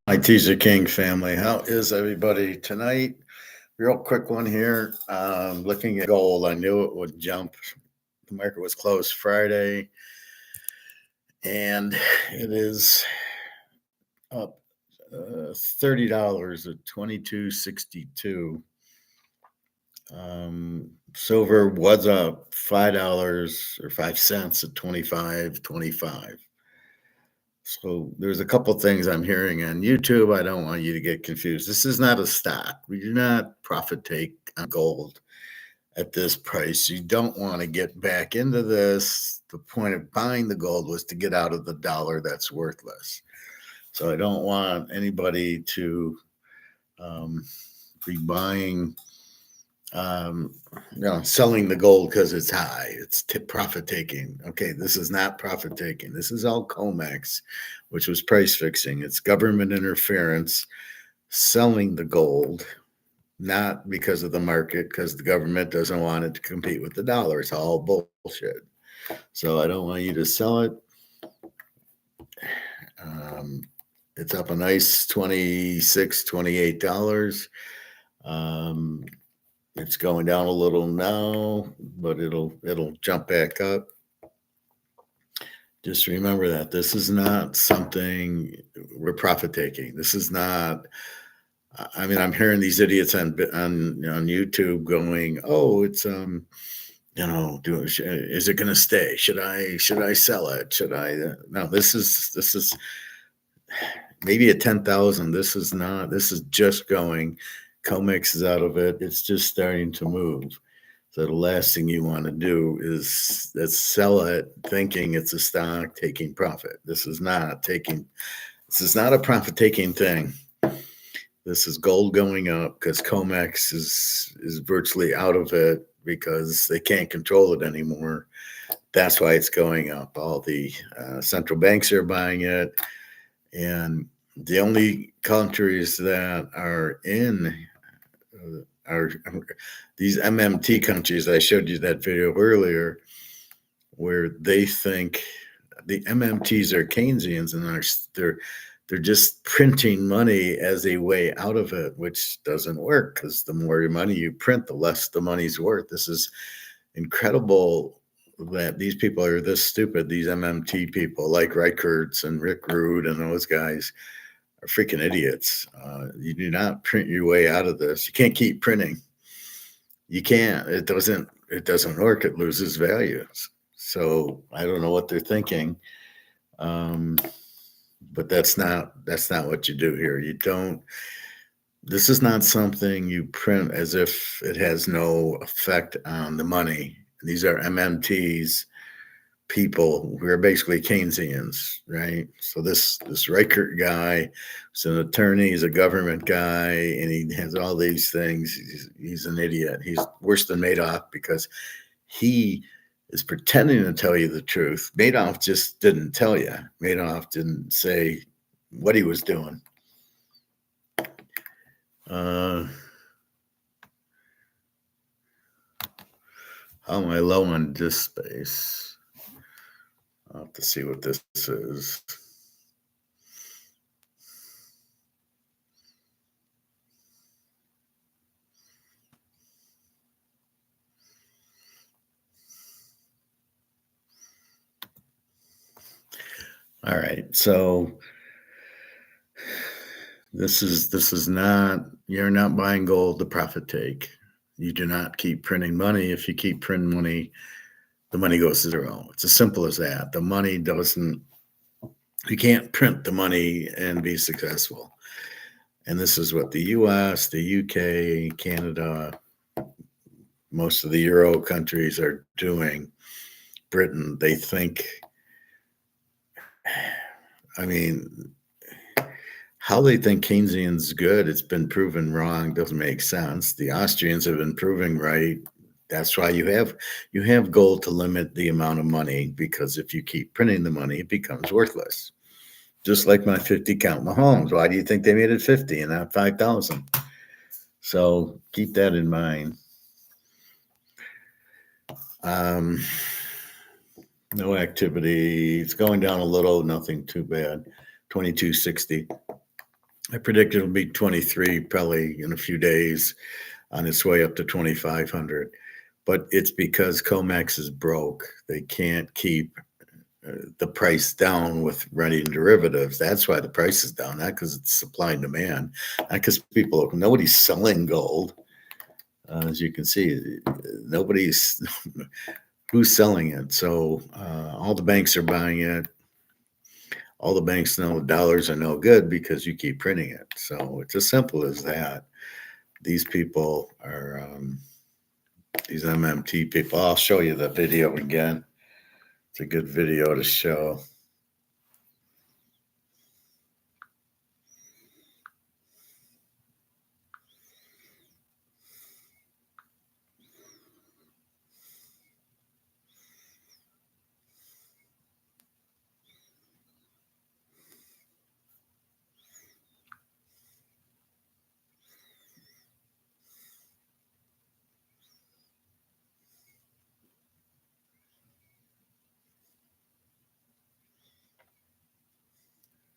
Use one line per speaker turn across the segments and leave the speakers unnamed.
My Teaserking family, how is everybody tonight? Real quick one here. Looking at gold, I knew it would jump. The market was closed Friday, and it is up $30 at 22.62. Silver was up $5 or 5 cents at 25.25. So there's a couple things I'm hearing on YouTube. I don't want you to get confused. This is not a stock. We do not profit take on gold at this price. You don't want to get back into this. The point of buying the gold was to get out of the dollar that's worthless. So I don't want anybody to be buying, selling the gold because it's high. It's profit taking. Okay, this is not profit taking. This is all comex, which was price fixing. It's government interference selling the gold, not because of the market, because the government doesn't want it to compete with the dollar. It's all bullshit. So I don't want you to sell it. It's up a nice $26, $28. It's going down a little now, but it'll jump back up. Just remember that this is not something we're profit taking. This is not. I mean, I'm hearing these idiots on YouTube going, "Oh, it's is it going to stay? Should I sell it? Should I?" No, this is maybe at 10,000. This is not. This is just going. Comex is out of it. It's just starting to move. So the last thing you want to do is sell it thinking it's a stock taking profit. This is not a profit taking thing. This is gold going up because Comex is virtually out of it because they can't control it anymore. That's why it's going up. All the central banks are buying it. And the only countries that are in are these MMT countries. I showed you that video earlier where they think the MMTs are Keynesians and they're just printing money as a way out of it, which doesn't work because the more money you print, the less the money's worth. This is incredible that these people are this stupid. These MMT people like Reichertz and Rick Rude and those guys are freaking idiots. You do not print your way out of this. You can't keep printing. You can't. It doesn't work. It loses value. So I don't know what they're thinking. But that's not what you do here. You don't. This is not something you print as if it has no effect on the money. These are MMTs, people who are basically Keynesians, right? So this Reichert guy is an attorney, he's a government guy, and he has all these things. He's an idiot. He's worse than Madoff because he is pretending to tell you the truth. Madoff just didn't tell you. Madoff didn't say what he was doing. How am I low on disk space? I'll have to see what this is. All right, so this is not, you're not buying gold to profit take. You do not keep printing money. If you keep printing money, the money goes to zero. It's as simple as that. The money doesn't, you can't print the money and be successful. And this is what the US, the UK, Canada, most of the Euro countries are doing. Britain, they think, I mean, how they think Keynesian's good, it's been proven wrong, doesn't make sense. The Austrians have been proving right. That's why you have gold to limit the amount of money, because if you keep printing the money, it becomes worthless. Just like my 50 count Mahomes. Why do you think they made it 50 and not 5,000? So keep that in mind. No activity. It's going down a little, nothing too bad. 22.60. I predict it'll be 23 probably in a few days, on its way up to 2,500. But it's because Comex is broke. They can't keep the price down with running derivatives. That's why the price is down, not because it's supply and demand, not because nobody's selling gold. As you can see, nobody's who's selling it. So all the banks are buying it. All the banks know dollars are no good because you keep printing it. So it's as simple as that. These people are these MMT people. I'll show you the video again. It's a good video to show.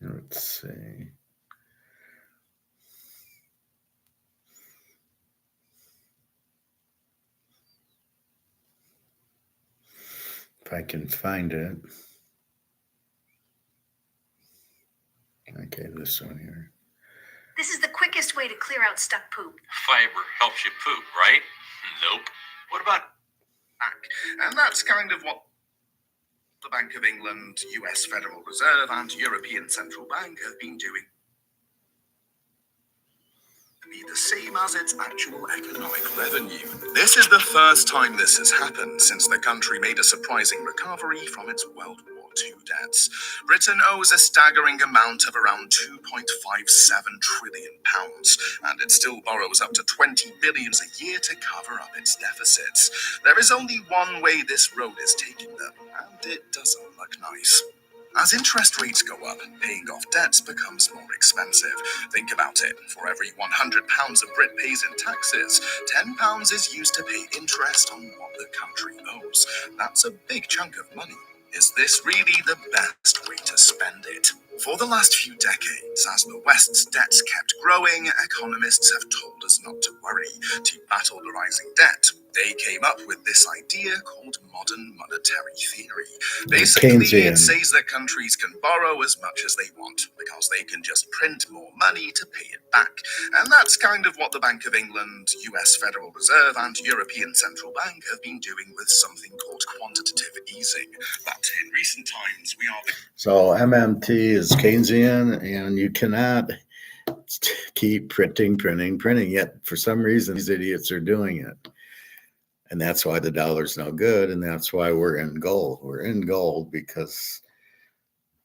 Let's see. If I can find it. Okay, this one here.
This is the quickest way to clear out stuck poop.
Fiber helps you poop, right? Nope. What about
back? And that's kind of what the Bank of England, US Federal Reserve, and European Central Bank have been doing. Be the same as its actual economic revenue. This is the first time this has happened since the country made a surprising recovery from its World War II debts. Britain owes a staggering amount of around £2.57 trillion, and it still borrows up to 20 billion a year to cover up its deficits. There is only one way this road is taking them, and it doesn't look nice. As interest rates go up, paying off debts becomes more expensive. Think about it. For every £100 a Brit pays in taxes, £10 is used to pay interest on what the country owes. That's a big chunk of money. Is this really the best way to spend it? For the last few decades, as the West's debts kept growing, economists have told us not to worry. To battle the rising debt, they came up with this idea called modern monetary theory. Basically, it says that countries can borrow as much as they want because they can just print more money to pay it back. And that's kind of what the Bank of England, US Federal Reserve, and European Central Bank have been doing with something called quantitative easing. But in recent times, we are...
So MMT is Keynesian, and you cannot keep printing, yet for some reason these idiots are doing it. And that's why the dollar's no good, and that's why we're in gold. We're in gold because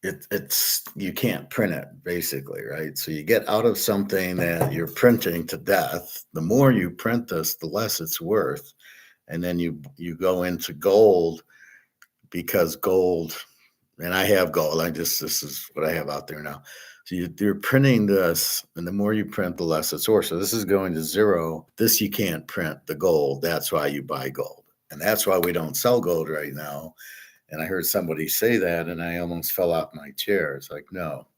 it's you can't print it, basically, right? So you get out of something that you're printing to death. The more you print this, the less it's worth. And then you go into gold because gold, and I have gold. This is what I have out there now. So you're printing this, and the more you print, the less it's worth. So this is going to zero. This you can't print, the gold. That's why you buy gold. And that's why we don't sell gold right now. And I heard somebody say that, and I almost fell off my chair. It's like, no,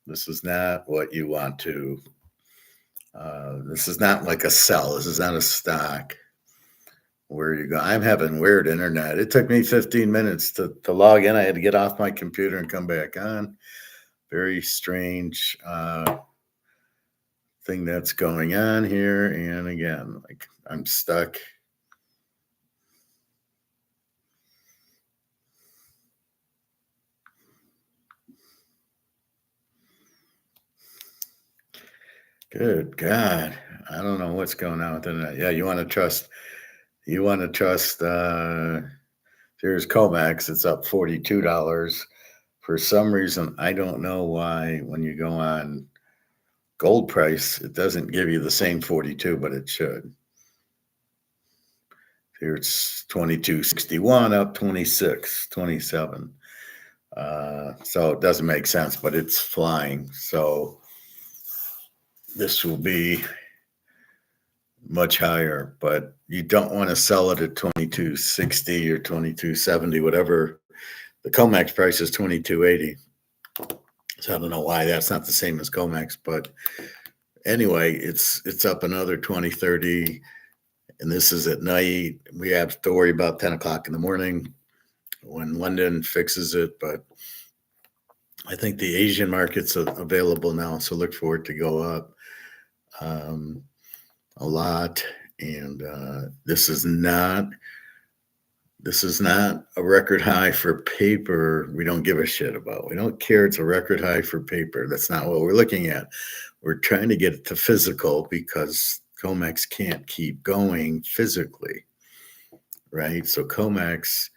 this is not what you want to. This is not like a sell. This is not a stock. Where you go? I'm having weird internet. It took me 15 minutes to log in. I had to get off my computer and come back on. Very strange thing that's going on here. And again, like I'm stuck. Good God. I don't know what's going on with the internet. Yeah, you want to trust, here's Comex. It's up $42. For some reason, I don't know why when you go on gold price, it doesn't give you the same 42, but it should. Here it's 22.61, up 26, 27. So it doesn't make sense, but it's flying. So this will be much higher, but you don't want to sell it at 22.60 or 22.70, whatever. The Comex price is 22.80. So I don't know why that's not the same as comex, but anyway, it's up another 20, 30, and this is at night. We have to worry about 10 o'clock in the morning when London fixes it, but I think the Asian market's available now, so look for it to go up a lot. And this is not a record high for paper. We don't give a shit about. We don't care. It's a record high for paper. That's not what we're looking at. We're trying to get it to physical because comex can't keep going physically, right? So comex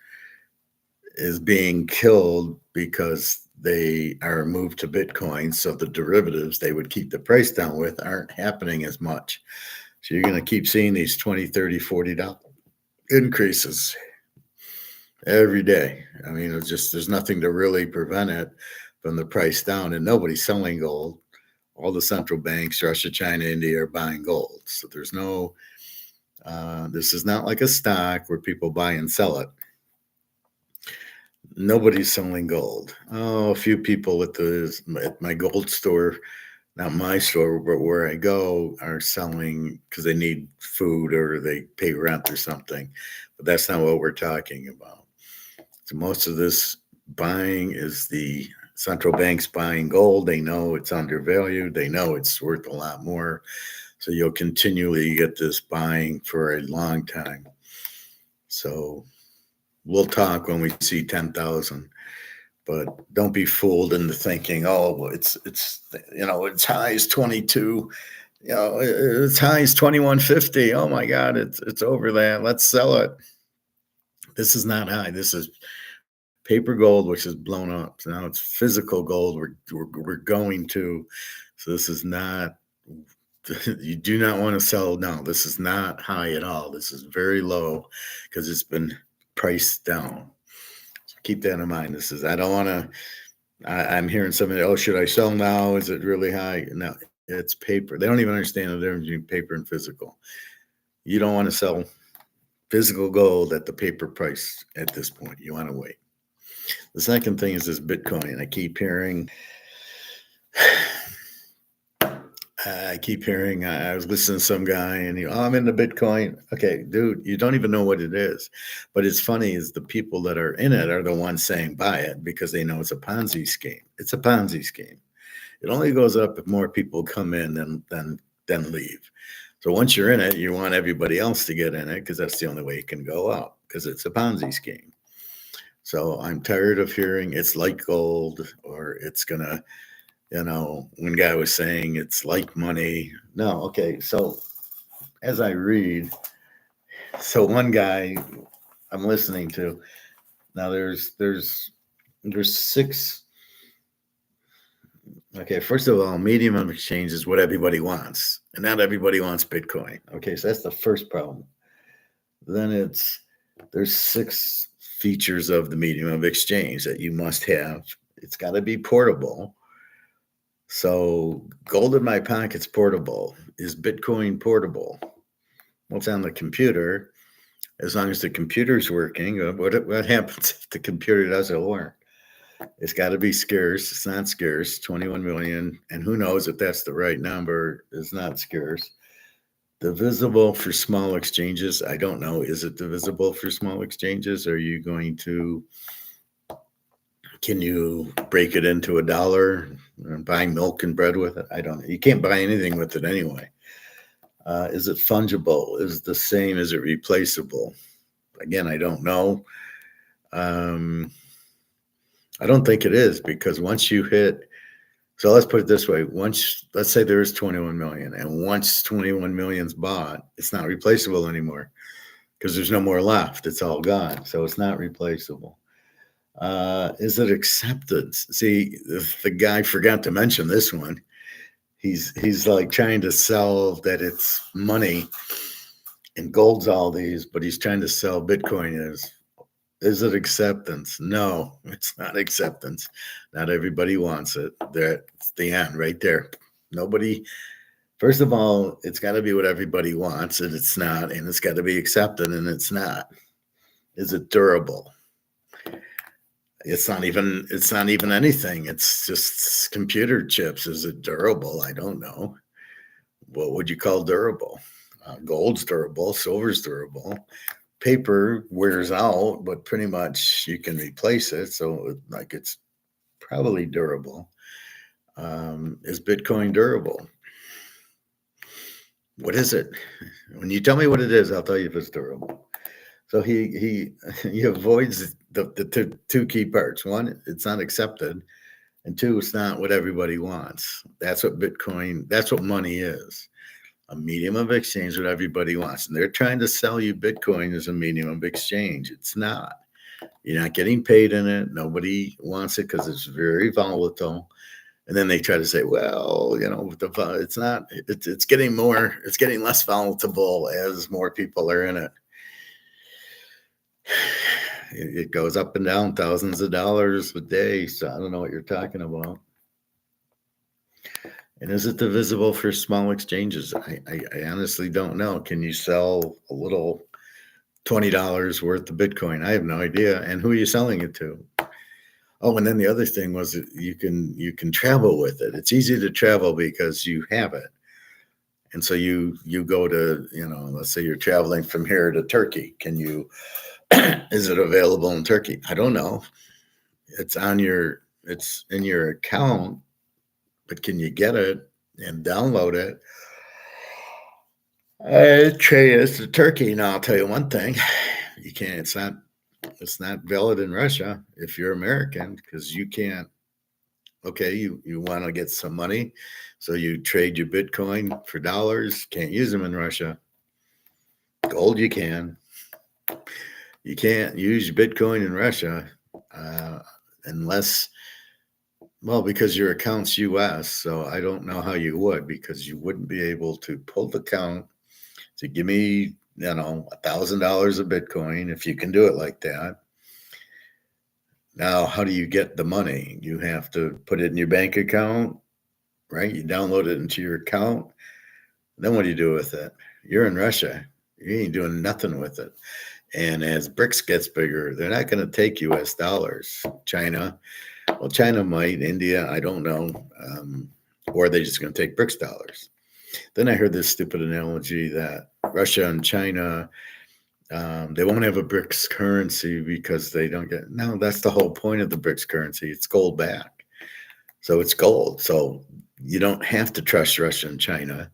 is being killed because they are moved to Bitcoin. So the derivatives they would keep the price down with aren't happening as much. So you're going to keep seeing these 20, 30, $40 increases every day. I mean, it's just, there's nothing to really prevent it from the price down, and nobody's selling gold. All the central banks, Russia, China, India, are buying gold. So there's no, this is not like a stock where people buy and sell it. Nobody's selling gold. Oh, a few people at my gold store, not my store, but where I go, are selling because they need food or they pay rent or something. But that's not what we're talking about. So most of this buying is the central banks buying gold. They know it's undervalued. They know it's worth a lot more. So you'll continually get this buying for a long time. So we'll talk when we see 10,000, but don't be fooled into thinking, oh, it's it's high as 22, it's high as 2150. Oh my God, it's over that. Let's sell it. This is not high. This is paper gold, which is blown up. So now it's physical gold. We're going to. So this is not. You do not want to sell. No, this is not high at all. This is very low because it's been priced down. So keep that in mind. This is. I don't want to. I'm hearing somebody. Oh, should I sell now? Is it really high? No, it's paper. They don't even understand the difference between paper and physical. You don't want to sell physical gold at the paper price at this point. You want to wait. The second thing is this Bitcoin. I keep hearing, I was listening to some guy and I'm into Bitcoin. Okay, dude, you don't even know what it is. But it's funny is the people that are in it are the ones saying buy it because they know it's a Ponzi scheme. It's a Ponzi scheme. It only goes up if more people come in than leave. So once you're in it, you want everybody else to get in it because that's the only way it can go up because it's a Ponzi scheme. So I'm tired of hearing it's like gold or it's going to, one guy was saying it's like money. No, okay. So as I read, so one guy I'm listening to, now there's six. Okay, first of all, medium of exchange is what everybody wants, and not everybody wants Bitcoin. Okay, so that's the first problem. Then there's 6 features of the medium of exchange that you must have. It's got to be portable. So gold in my pocket's portable. Is Bitcoin portable? Well, it's on the computer. As long as the computer's working, what happens if the computer doesn't work? It's got to be scarce. It's not scarce. 21 million. And who knows if that's the right number. It's not scarce. Divisible for small exchanges. I don't know. Is it divisible for small exchanges? Are you going to, can you break it into $1 and buy milk and bread with it? I don't know. You can't buy anything with it anyway. Is it fungible? Is it the same? Is it replaceable? Again, I don't know. I don't think it is because once you hit, so let's put it this way. Let's say there is 21 million and once 21 million's bought, it's not replaceable anymore because there's no more left. It's all gone. So it's not replaceable. Is it acceptance? See, if the guy forgot to mention this one, he's like trying to sell that it's money and gold's all these, but he's trying to sell Bitcoin as. Is it acceptance? No, it's not acceptance. Not everybody wants it. That's the end right there. Nobody, first of all, it's got to be what everybody wants, and it's not, and it's got to be accepted, and it's not. Is it durable? It's not even anything. It's just computer chips. Is it durable? I don't know. What would you call durable? Gold's durable, silver's durable. Paper wears out, but pretty much you can replace it. So like it's probably durable. Is Bitcoin durable? What is it? When you tell me what it is, I'll tell you if it's durable. So he avoids the two key parts. One, it's not accepted, and two, it's not what everybody wants. That's what Bitcoin. That's what money is. A medium of exchange what everybody wants. And they're trying to sell you Bitcoin as a medium of exchange. It's not. You're not getting paid in it. Nobody wants it because it's very volatile. And then they try to say, well, it's not, it's getting less volatile as more people are in it. It goes up and down thousands of dollars a day. So I don't know what you're talking about. And is it divisible for small exchanges? I honestly don't know. Can you sell a little $20 worth of Bitcoin? I have no idea. And who are you selling it to? Oh, and then the other thing was that you can travel with it. It's easy to travel because you have it. And so you go to, let's say you're traveling from here to Turkey. Is it available in Turkey? I don't know. It's in your account, but can you get it and download it? Trade it to Turkey. Now I'll tell you one thing: you can't. It's not valid in Russia if you're American because you can't. Okay, you want to get some money, so you trade your Bitcoin for dollars. Can't use them in Russia. Gold you can. You can't use your Bitcoin in Russia unless. Well, because your account's US, so I don't know how you would, because you wouldn't be able to pull the account to give me, $1,000 of Bitcoin if you can do it like that. Now, how do you get the money? You have to put it in your bank account, right? You download it into your account. Then what do you do with it? You're in Russia. You ain't doing nothing with it. And as BRICS gets bigger, they're not going to take US dollars. China might, India, I don't know. Or are they just going to take BRICS dollars? Then I heard this stupid analogy that Russia and China, they won't have a BRICS currency because they don't get. No, that's the whole point of the BRICS currency. It's gold back. So it's gold. So you don't have to trust Russia and China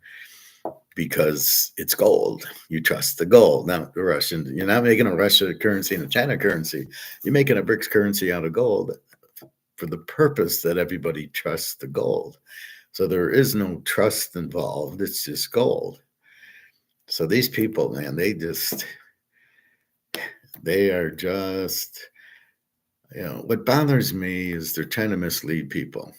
because it's gold. You trust the gold. Now, the Russian, you're not making a Russia currency and a China currency. You're making a BRICS currency out of gold for the purpose that everybody trusts the gold. So there is no trust involved. It's just gold. So these people, man, they are just, what bothers me is they're trying to mislead people.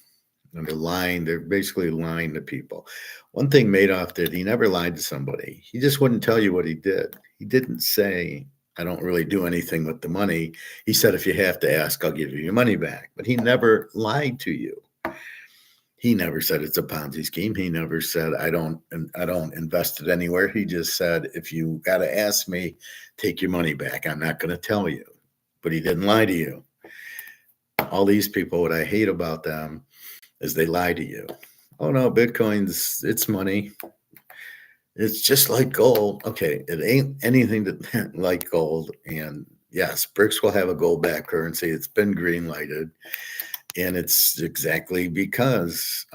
And they're basically lying to people. One thing Madoff did, he never lied to somebody. He just wouldn't tell you what he did. He didn't say, I don't really do anything with the money. He said, if you have to ask, I'll give you your money back. But he never lied to you. He never said it's a Ponzi scheme. He never said, I don't invest it anywhere. He just said, if you got to ask me, take your money back. I'm not going to tell you. But he didn't lie to you. All these people, what I hate about them is they lie to you. Oh no, it's money. It's just like gold. Okay, it ain't anything like gold. And yes, BRICS will have a gold backed currency. It's been green lighted. And it's exactly because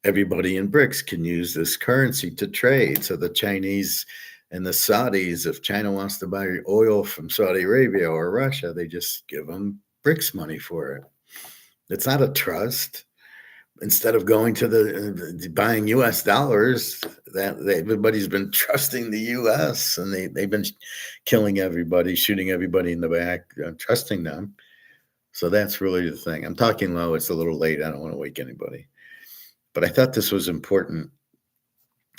everybody in BRICS can use this currency to trade. So the Chinese and the Saudis, if China wants to buy oil from Saudi Arabia or Russia, they just give them BRICS money for it. It's not a trust. Instead of going to the buying US dollars, that everybody's been trusting the US, and they've been killing everybody, shooting everybody in the back, trusting them. So that's really the thing. I'm talking low. It's a little late. I don't want to wake anybody. But I thought this was important.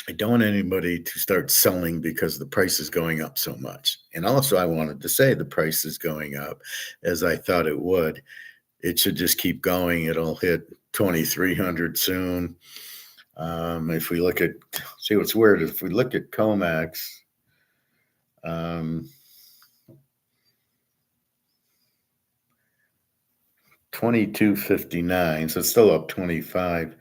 I don't want anybody to start selling because the price is going up so much. And also, I wanted to say the price is going up as I thought it would. It should just keep going. It'll hit 2,300 soon. If we look at, see what's weird, if we look at comex, 22.59, so it's still up 25.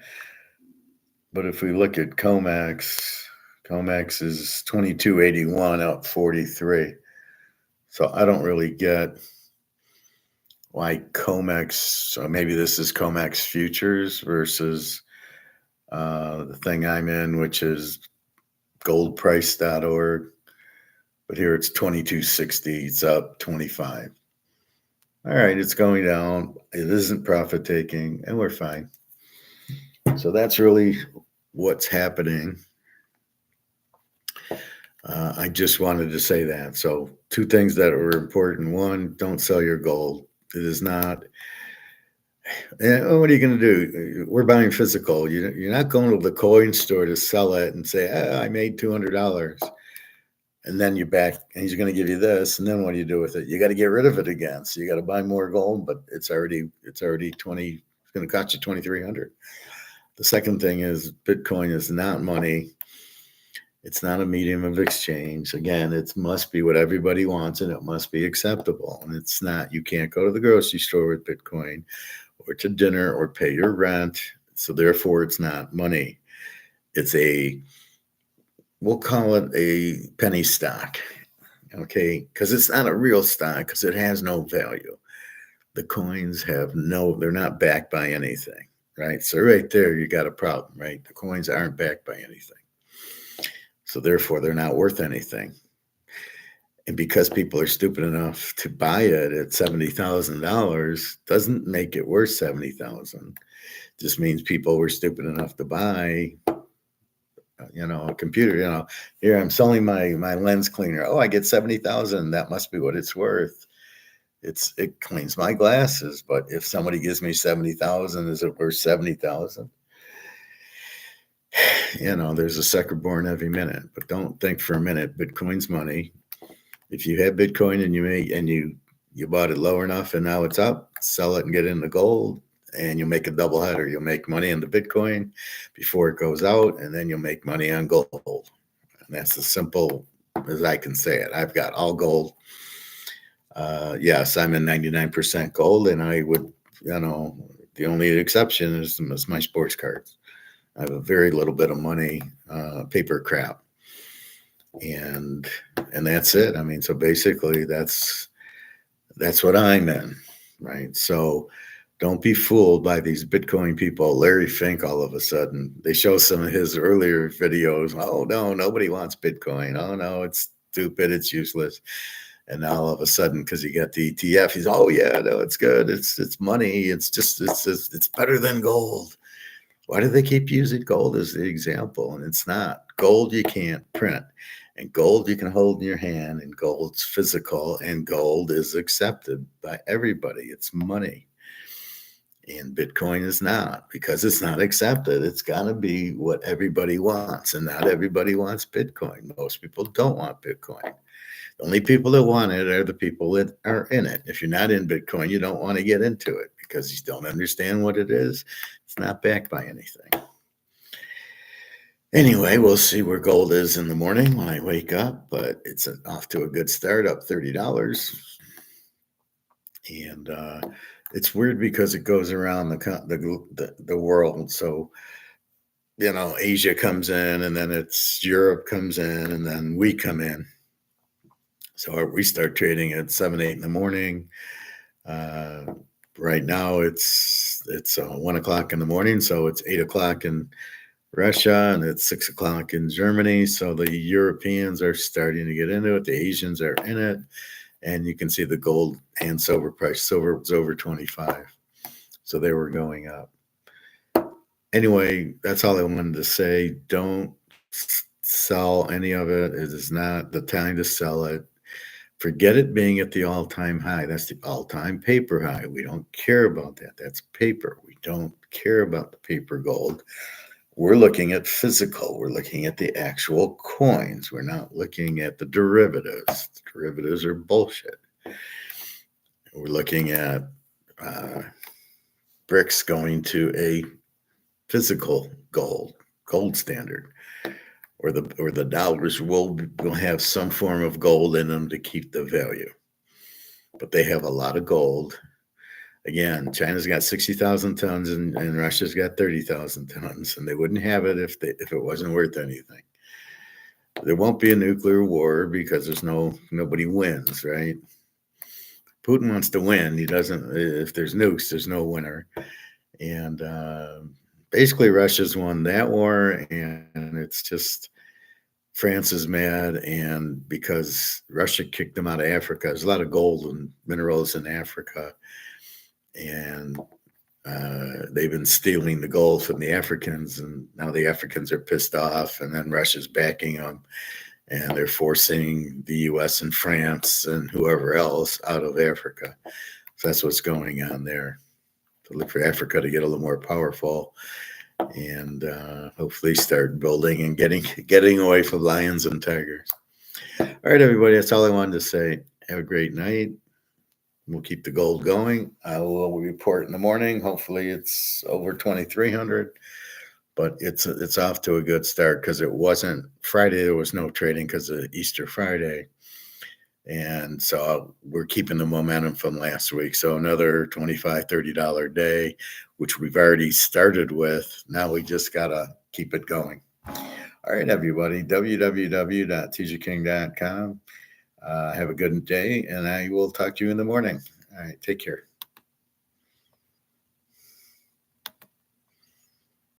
But if we look at comex, comex is 22.81, up 43. So I don't really get why comex. So maybe this is comex futures versus the thing I'm in, which is goldprice.org. But here it's 22.60. It's up 25. All right, it's going down. It isn't profit taking, and we're fine. So that's really what's happening. I just wanted to say that. So two things that were important. One, don't sell your gold. It is not. And what are you going to do? We're buying physical. You're not going to the coin store to sell it and say, I made $200. And then you back, and he's going to give you this. And then what do you do with it? You got to get rid of it again. So you got to buy more gold, but it's already 20. It's going to cost you 2,300. The second thing is Bitcoin is not money. It's not a medium of exchange. Again, it must be what everybody wants, and it must be acceptable. And it's not. You can't go to the grocery store with Bitcoin, or to dinner, or pay your rent. So therefore, it's not money. It's we'll call it a penny stock, okay? Because it's not a real stock, because it has no value. The coins they're not backed by anything, right? So right there, you got a problem, right? The coins aren't backed by anything. So therefore, they're not worth anything. And because people are stupid enough to buy it at $70,000, doesn't make it worth $70,000. Just means people were stupid enough to buy, a computer. Here I'm selling my lens cleaner. Oh, I get 70,000. That must be what it's worth. It cleans my glasses. But if somebody gives me 70,000, is it worth 70,000? There's a sucker born every minute. But don't think for a minute Bitcoin's money. If you have Bitcoin and you bought it low enough and now it's up, sell it and get into gold, and you'll make a double header. You'll make money on the Bitcoin before it goes out, and then you'll make money on gold. And that's as simple as I can say it. I've got all gold. Yes, I'm in 99% gold, and I would, the only exception is my sports cards. I have a very little bit of money, paper crap. And that's it. I mean, so basically that's what I'm in, right? So don't be fooled by these Bitcoin people. Larry Fink, all of a sudden, they show some of his earlier videos. Oh, no, nobody wants Bitcoin. Oh, no, it's stupid. It's useless. And now all of a sudden, because he got the ETF, he's, oh, yeah, no, it's good. It's money. It's better than gold. Why do they keep using gold as the example? And it's not. Gold you can't print. And gold you can hold in your hand, and gold's physical, and gold is accepted by everybody. It's money. And Bitcoin is not, because it's not accepted. It's got to be what everybody wants, and not everybody wants Bitcoin. Most people don't want Bitcoin. The only people that want it are the people that are in it. If you're not in Bitcoin, you don't want to get into it because you don't understand what it is. It's not backed by anything. Anyway, we'll see where gold is in the morning when I wake up, but it's off to a good start, up $30. And it's weird because it goes around the world. So, Asia comes in, and then it's Europe comes in, and then we come in. So we start trading at 7, 8 in the morning. Right now it's 1 o'clock in the morning. So it's 8 o'clock in Russia, and it's 6 o'clock in Germany. So the Europeans are starting to get into it. The Asians are in it. And you can see the gold and silver price. Silver was over 25. So they were going up. Anyway, that's all I wanted to say. Don't sell any of it. It is not the time to sell it. Forget it being at the all-time high. That's the all-time paper high. We don't care about that. That's paper. We don't care about the paper gold. We're looking at physical. We're looking at the actual coins. We're not looking at the derivatives. The derivatives are bullshit. We're looking at brics going to a physical gold standard, or the dollars will have some form of gold in them to keep the value. But they have a lot of gold. Again, China's got 60,000 tons and Russia's got 30,000 tons, and they wouldn't have it if it wasn't worth anything. There won't be a nuclear war because nobody wins, right? Putin wants to win. He doesn't. If there's nukes, there's no winner. And basically, Russia's won that war, and it's just France is mad, and because Russia kicked them out of Africa, there's a lot of gold and minerals in Africa, and they've been stealing the gold from the Africans, and now the Africans are pissed off, and then Russia's backing them, and they're forcing the U.S. and France and whoever else out of Africa. So that's what's going on there. To look for Africa to get a little more powerful, and hopefully start building and getting away from lions and tigers. All right, everybody, that's all I wanted to say. Have a great night. We'll keep the gold going. I will report in the morning. Hopefully it's over 2,300, but it's off to a good start because it wasn't Friday. There was no trading because of Easter Friday. And so we're keeping the momentum from last week. So another $25, $30 day, which we've already started with. Now we just got to keep it going. All right, everybody, www.teaserking.com. Have a good day, and I will talk to you in the morning. All right, take care.